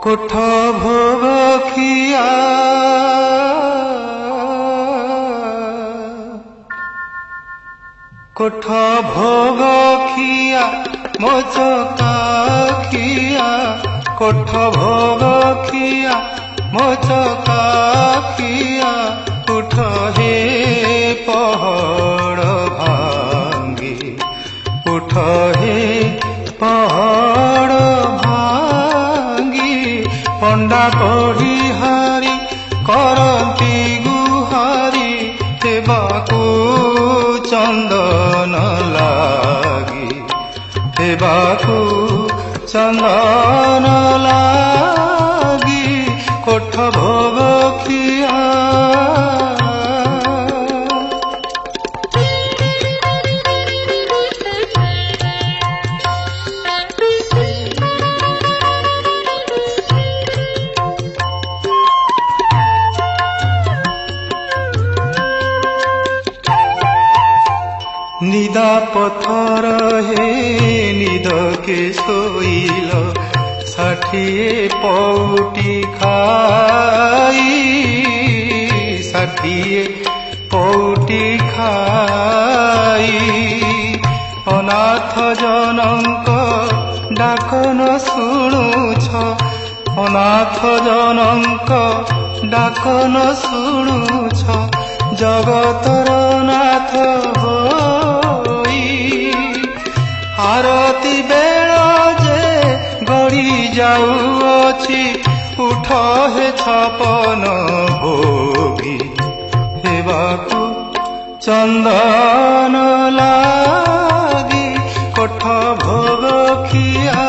কোঠ ভোগ খিয়া কোঠ ভোগ খিয়া মোচকা খিয়া কোঠ ভোগ খিয়া মোচকা খিয়া উঠ হে পহড় ভাঙ্গি উঠ হে পহড় ভাঙ্গি পণ্ডা পঢ়ি হারি করন্তি গুহারি হেবাকু চন্দন লাগি হেবাকু চন্দন লাগি কোঠ ভোগ খিয়া निदा पथर हे निदके सोइल षाठिए पौटी खाई षाठिए पौटी खाई अनाथ जनक डाक न शुणुछ अनाथ जनक डाक न शुणुछ जगतर नाथ आरती बेल जे गड़ी जाऊँची उठ हे छपन भोगी हेबाकु चंदन लागी कोठ भोग खिया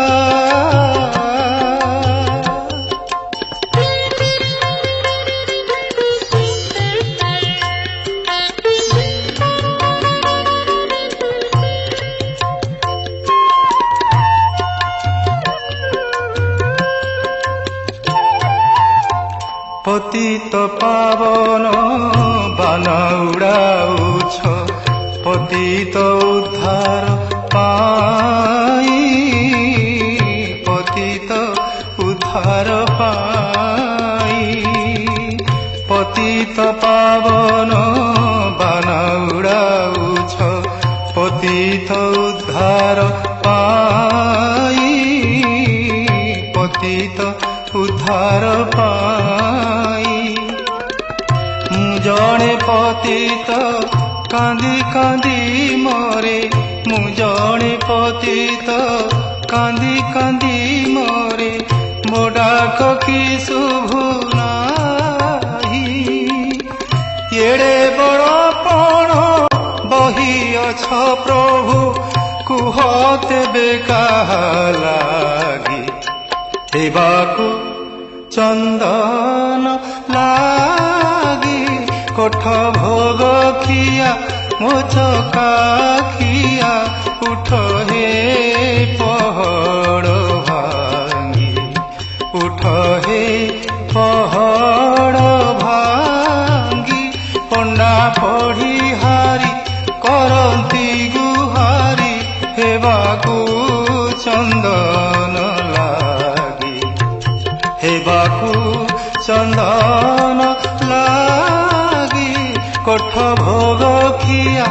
पतित पावन बान उड़ाउछ पतित उद्धार पाई पतित उद्धार पाई पतित पावन बान उड़ाउछ पतित उद्धार पाई पतित उद्धार पाई जड़े पतित कांदी कांदी मरे मु जड़े पतित कांदी कांदी मरे मो डाक कि शुभु नाही एड़े बड़ पण बही अछ प्रभु कुह तेबे काहा लागी हेबाकु चंदन लागी कोठ भोग खिया मोचका खिया उठ हे पहड़ भांगी उठ हे पहड़ भांगी पंडा पढ़ी हारी करंती गुहारी हेबाकु चंदन हेबाकु चंदन लागी कोठ भोग खिया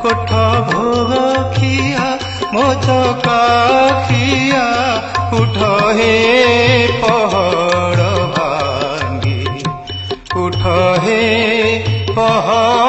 कोठ भोग खिया मोचका खिया उठ हे पहड़ भांगी उठ हे पहड़